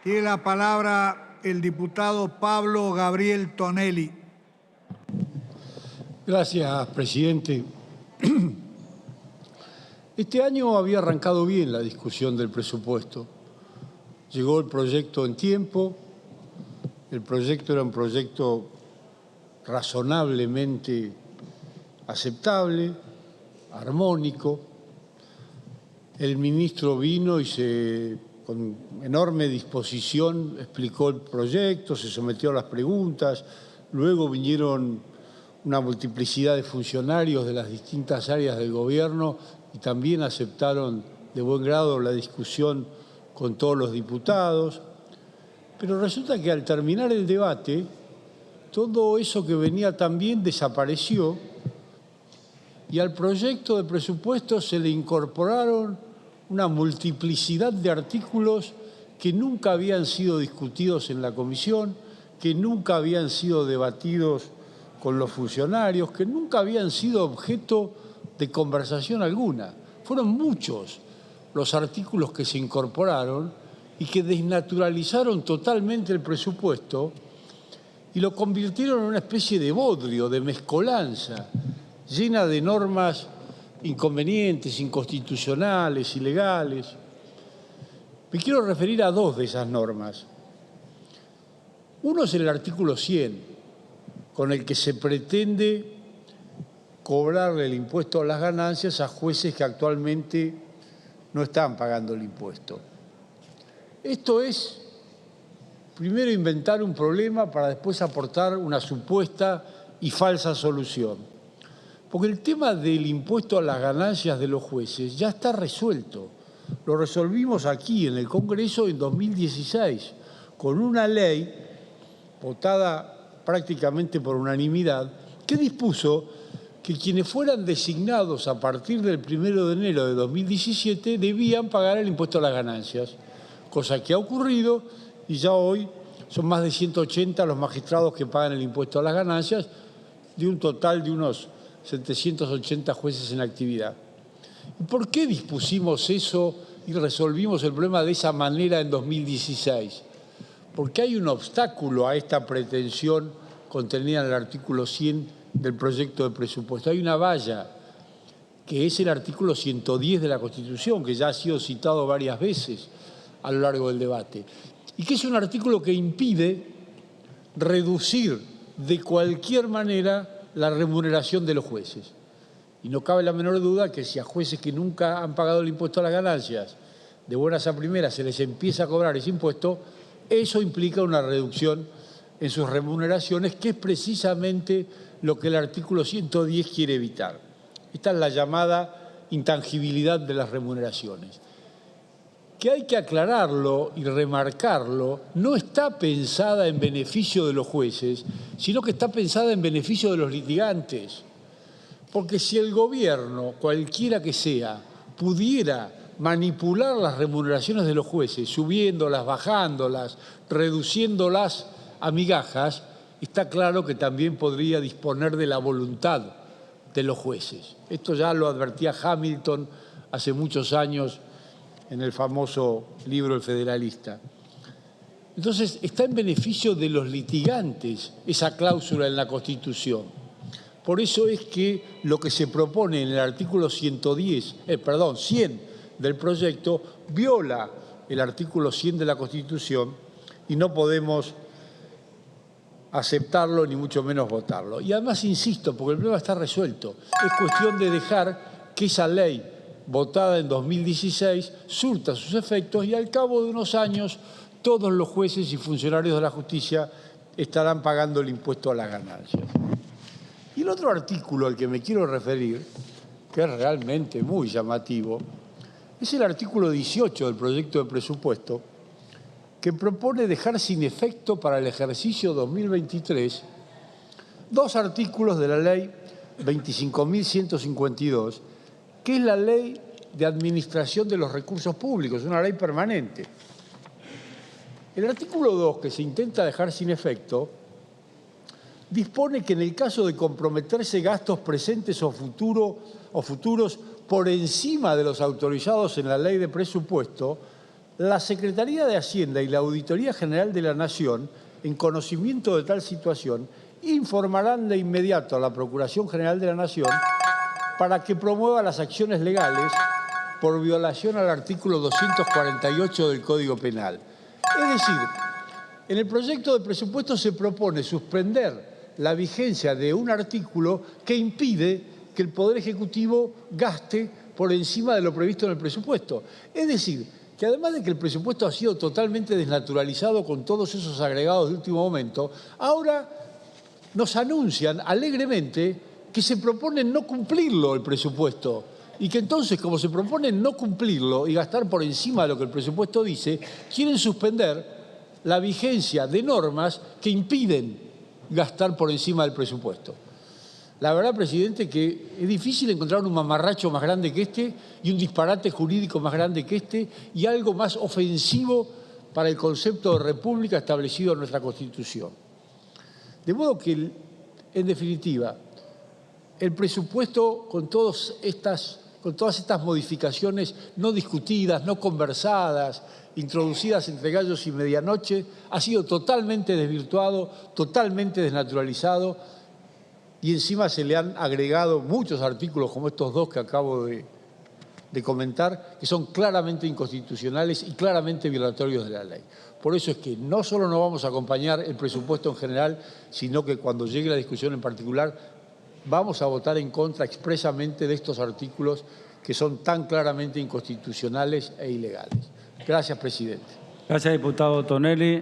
Tiene la palabra el diputado Pablo Gabriel Tonelli. Gracias, presidente. Este año había arrancado bien la discusión del presupuesto. Llegó el proyecto en tiempo. El proyecto era un proyecto razonablemente aceptable, armónico. El ministro vino y con enorme disposición explicó el proyecto, se sometió a las preguntas. Luego vinieron una multiplicidad de funcionarios de las distintas áreas del gobierno y también aceptaron de buen grado la discusión con todos los diputados. Pero resulta que al terminar el debate, todo eso que venía también desapareció y al proyecto de presupuesto se le incorporaron una multiplicidad de artículos que nunca habían sido discutidos en la comisión, que nunca habían sido debatidos con los funcionarios, que nunca habían sido objeto de conversación alguna. Fueron muchos los artículos que se incorporaron y que desnaturalizaron totalmente el presupuesto y lo convirtieron en una especie de bodrio, de mezcolanza, llena de normas inconvenientes, inconstitucionales, ilegales. Me quiero referir a dos de esas normas. Uno es el artículo 100, con el que se pretende cobrarle el impuesto a las ganancias a jueces que actualmente no están pagando el impuesto. Esto es, primero, inventar un problema para después aportar una supuesta y falsa solución. Porque el tema del impuesto a las ganancias de los jueces ya está resuelto. Lo resolvimos aquí en el Congreso en 2016 con una ley votada prácticamente por unanimidad que dispuso que quienes fueran designados a partir del 1 de enero de 2017 debían pagar el impuesto a las ganancias, cosa que ha ocurrido y ya hoy son más de 180 los magistrados que pagan el impuesto a las ganancias de un total de unos 780 jueces en actividad. ¿Y por qué dispusimos eso y resolvimos el problema de esa manera en 2016? Porque hay un obstáculo a esta pretensión contenida en el artículo 100 del proyecto de presupuesto. Hay una valla, que es el artículo 110 de la Constitución, que ya ha sido citado varias veces a lo largo del debate, y que es un artículo que impide reducir de cualquier manera la remuneración de los jueces. Y no cabe la menor duda que si a jueces que nunca han pagado el impuesto a las ganancias, de buenas a primeras se les empieza a cobrar ese impuesto, eso implica una reducción en sus remuneraciones, que es precisamente lo que el artículo 110 quiere evitar. Esta es la llamada intangibilidad de las remuneraciones. Que hay que aclararlo y remarcarlo, no está pensada en beneficio de los jueces, sino que está pensada en beneficio de los litigantes. Porque si el gobierno, cualquiera que sea, pudiera manipular las remuneraciones de los jueces, subiéndolas, bajándolas, reduciéndolas a migajas, está claro que también podría disponer de la voluntad de los jueces. Esto ya lo advertía Hamilton hace muchos años en el famoso libro El Federalista. Entonces, está en beneficio de los litigantes esa cláusula en la Constitución. Por eso es que lo que se propone en el artículo 100 del proyecto viola el artículo 100 de la Constitución y no podemos aceptarlo ni mucho menos votarlo. Y además insisto, porque el problema está resuelto. Es cuestión de dejar que esa ley votada en 2016 surta sus efectos y al cabo de unos años todos los jueces y funcionarios de la justicia estarán pagando el impuesto a las ganancias. Y el otro artículo al que me quiero referir, que es realmente muy llamativo, es el artículo 18 del proyecto de presupuesto, que propone dejar sin efecto para el ejercicio 2023 dos artículos de la ley 25.152, que es la Ley de Administración de los Recursos Públicos, una ley permanente. El artículo 2, que se intenta dejar sin efecto, dispone que en el caso de comprometerse gastos presentes o futuros por encima de los autorizados en la ley de presupuesto, la Secretaría de Hacienda y la Auditoría General de la Nación, en conocimiento de tal situación, informarán de inmediato a la Procuración General de la Nación para que promueva las acciones legales por violación al artículo 248 del Código Penal. Es decir, en el proyecto de presupuesto se propone suspender la vigencia de un artículo que impide que el Poder Ejecutivo gaste por encima de lo previsto en el presupuesto. Es decir, que además de que el presupuesto ha sido totalmente desnaturalizado con todos esos agregados de último momento, ahora nos anuncian alegremente que se propone no cumplirlo el presupuesto y que entonces, como se propone no cumplirlo y gastar por encima de lo que el presupuesto dice, quieren suspender la vigencia de normas que impiden gastar por encima del presupuesto. La verdad, presidente, que es difícil encontrar un mamarracho más grande que este y un disparate jurídico más grande que este y algo más ofensivo para el concepto de república establecido en nuestra Constitución. De modo que, en definitiva, el presupuesto con todas estas modificaciones no discutidas, no conversadas, introducidas entre gallos y medianoche, ha sido totalmente desvirtuado, totalmente desnaturalizado y encima se le han agregado muchos artículos como estos dos que acabo de comentar, que son claramente inconstitucionales y claramente violatorios de la ley. Por eso es que no solo no vamos a acompañar el presupuesto en general, sino que cuando llegue la discusión en particular vamos a votar en contra expresamente de estos artículos que son tan claramente inconstitucionales e ilegales. Gracias, presidente. Gracias, diputado Tonelli.